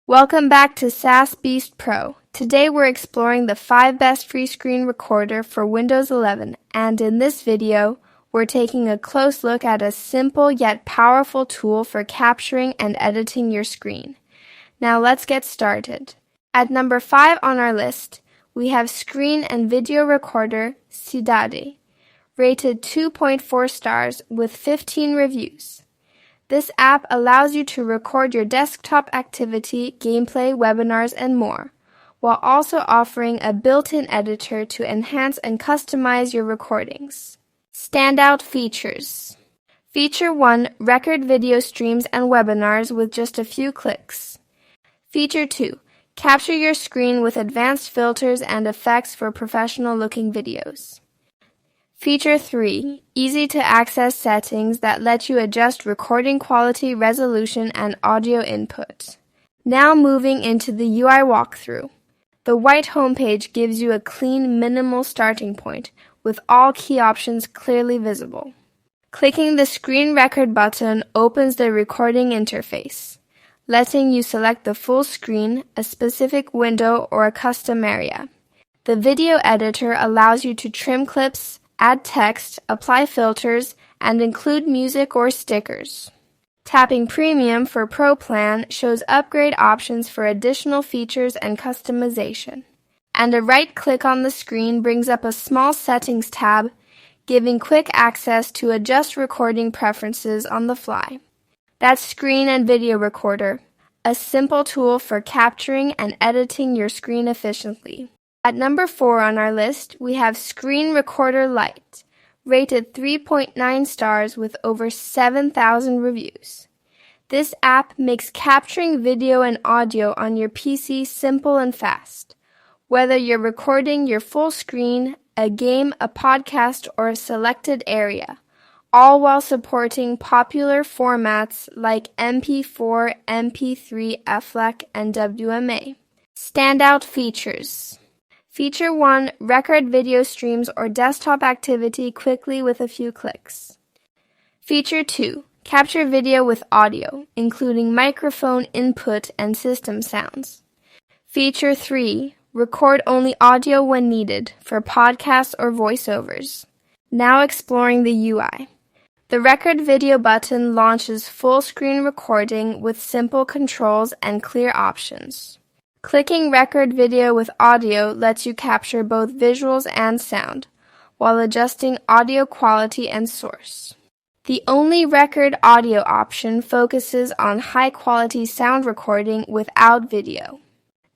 Welcome back to SaaS Beast Pro. Today we're exploring the 5 best free screen recorder for Windows 11, and in this video, we're taking a close look at a simple yet powerful tool for capturing and editing your screen. Now let's get started. At number 5 on our list, we have screen and video recorder Standout, rated 2.4 stars with 15 reviews. This app allows you to record your desktop activity, gameplay, webinars, and more, while also offering a built-in editor to enhance and customize your recordings. Standout features. Feature 1. Record video streams and webinars with just a few clicks. Feature 2. Capture your screen with advanced filters and effects for professional-looking videos. Feature 3. Easy-to-access settings that let you adjust recording quality, resolution, and audio input. Now moving into the UI walkthrough. The white homepage gives you a clean, minimal starting point, with all key options clearly visible. Clicking the Screen Record button opens the recording interface, letting you select the full screen, a specific window, or a custom area. The video editor allows you to trim clips, add text, apply filters, and include music or stickers. Tapping Premium for Pro Plan shows upgrade options for additional features and customization. And a right click on the screen brings up a small Settings tab, giving quick access to adjust recording preferences on the fly. That's Screen and Video Recorder, a simple tool for capturing and editing your screen efficiently. At number 4 on our list, we have Screen Recorder Lite, rated 3.9 stars with over 7,000 reviews. This app makes capturing video and audio on your PC simple and fast. Whether you're recording your full screen, a game, a podcast, or a selected area, all while supporting popular formats like MP4, MP3, FLAC, and WMA. Standout features. Feature 1. Record video streams or desktop activity quickly with a few clicks. Feature 2. Capture video with audio, including microphone input and system sounds. Feature 3. Record only audio when needed for podcasts or voiceovers. Now exploring the UI. The Record Video button launches full screen recording with simple controls and clear options. Clicking Record Video with Audio lets you capture both visuals and sound, while adjusting audio quality and source. The only Record Audio option focuses on high-quality sound recording without video.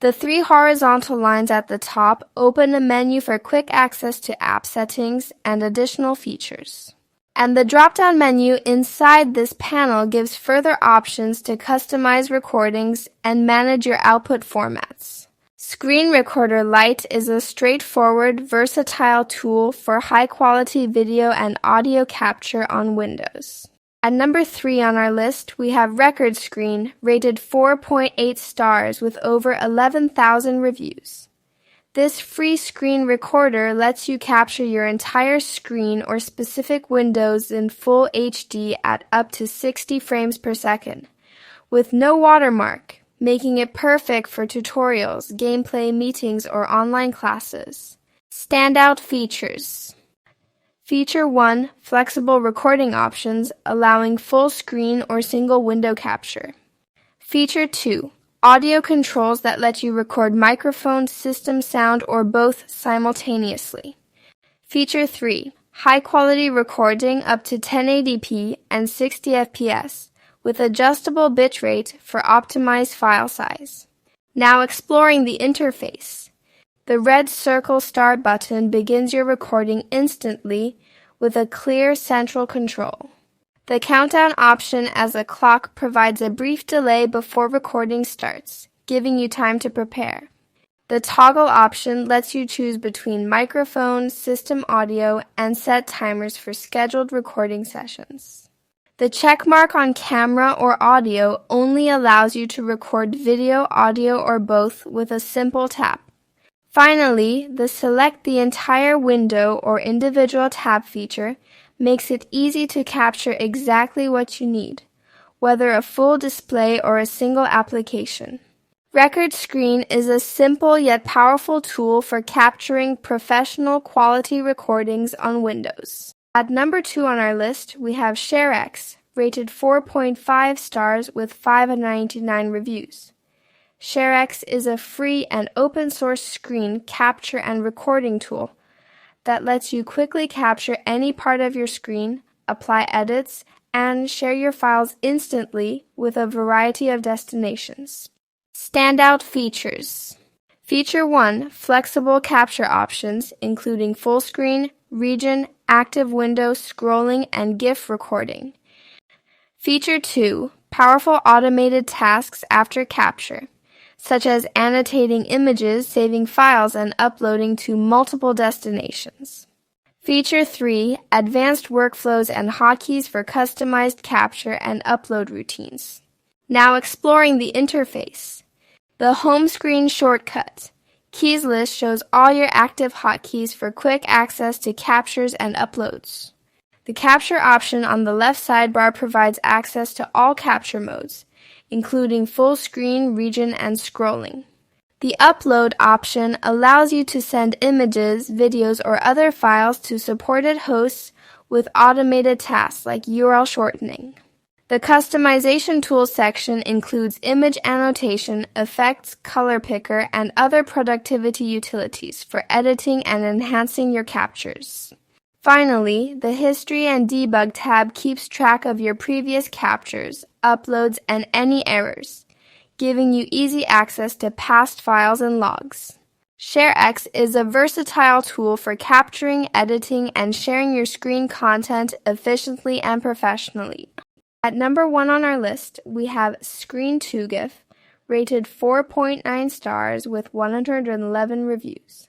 The 3 horizontal lines at the top open a menu for quick access to app settings and additional features. And the drop-down menu inside this panel gives further options to customize recordings and manage your output formats. Screen Recorder Lite is a straightforward, versatile tool for high-quality video and audio capture on Windows. At number 3 on our list, we have Record Screen, rated 4.8 stars with over 11,000 reviews. This free screen recorder lets you capture your entire screen or specific windows in full HD at up to 60 frames per second, with no watermark, making it perfect for tutorials, gameplay, meetings, or online classes. Standout features. Feature 1. Flexible recording options, allowing full screen or single window capture. Feature 2. Audio controls that let you record microphone, system sound, or both simultaneously. Feature 3. High-quality recording up to 1080p and 60 fps with adjustable bitrate for optimized file size. Now exploring the interface. The red circle start button begins your recording instantly with a clear central control. The countdown option as a clock provides a brief delay before recording starts, giving you time to prepare. The toggle option lets you choose between microphone, system audio, and set timers for scheduled recording sessions. The checkmark on camera or audio only allows you to record video, audio, or both with a simple tap. Finally, the Select the Entire Window or Individual Tab feature makes it easy to capture exactly what you need, whether a full display or a single application. Record Screen is a simple yet powerful tool for capturing professional quality recordings on Windows. At number 2 on our list, we have ShareX, rated 4.5 stars with 599 reviews. ShareX is a free and open-source screen capture and recording tool that lets you quickly capture any part of your screen, apply edits, and share your files instantly with a variety of destinations. Standout features. Feature 1, flexible capture options, including full screen, region, active window, scrolling, and GIF recording. Feature 2, powerful automated tasks after capture, such as annotating images, saving files, and uploading to multiple destinations. Feature 3, advanced workflows and hotkeys for customized capture and upload routines. Now exploring the interface. The home screen shortcut. Keys list shows all your active hotkeys for quick access to captures and uploads. The capture option on the left sidebar provides access to all capture modes, including full screen, region, and scrolling. The upload option allows you to send images, videos, or other files to supported hosts with automated tasks like URL shortening. The customization tools section includes image annotation, effects, color picker, and other productivity utilities for editing and enhancing your captures. Finally, the History and Debug tab keeps track of your previous captures, uploads, and any errors, giving you easy access to past files and logs. ShareX is a versatile tool for capturing, editing, and sharing your screen content efficiently and professionally. At number 1 on our list, we have Screen2GIF, rated 4.9 stars with 111 reviews.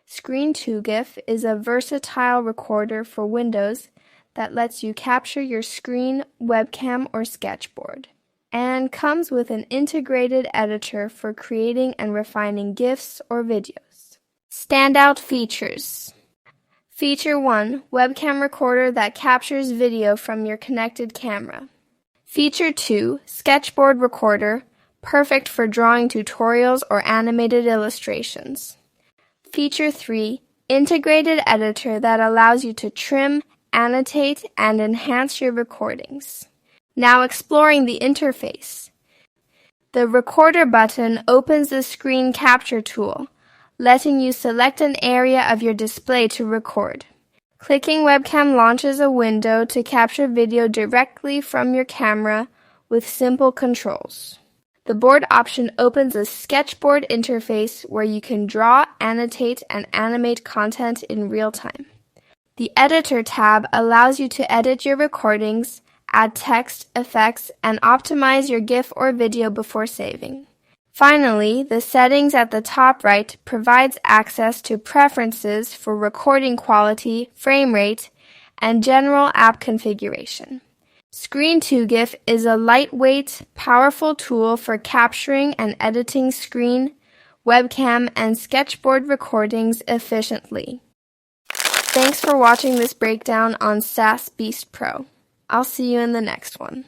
Screen2GIF is a versatile recorder for Windows that lets you capture your screen, webcam, or sketchboard, and comes with an integrated editor for creating and refining GIFs or videos. Standout features. Feature 1, webcam recorder that captures video from your connected camera. Feature 2, sketchboard recorder, perfect for drawing tutorials or animated illustrations. Feature 3, integrated editor that allows you to trim, annotate, and enhance your recordings. Now exploring the interface. The recorder button opens the screen capture tool, letting you select an area of your display to record. Clicking webcam launches a window to capture video directly from your camera with simple controls. The board option opens a sketchboard interface where you can draw, annotate, and animate content in real time. The Editor tab allows you to edit your recordings, add text, effects, and optimize your GIF or video before saving. Finally, the settings at the top right provides access to preferences for recording quality, frame rate, and general app configuration. Screen2GIF is a lightweight, powerful tool for capturing and editing screen, webcam, and sketchboard recordings efficiently. Thanks for watching this breakdown on SAS Beast Pro. I'll see you in the next one.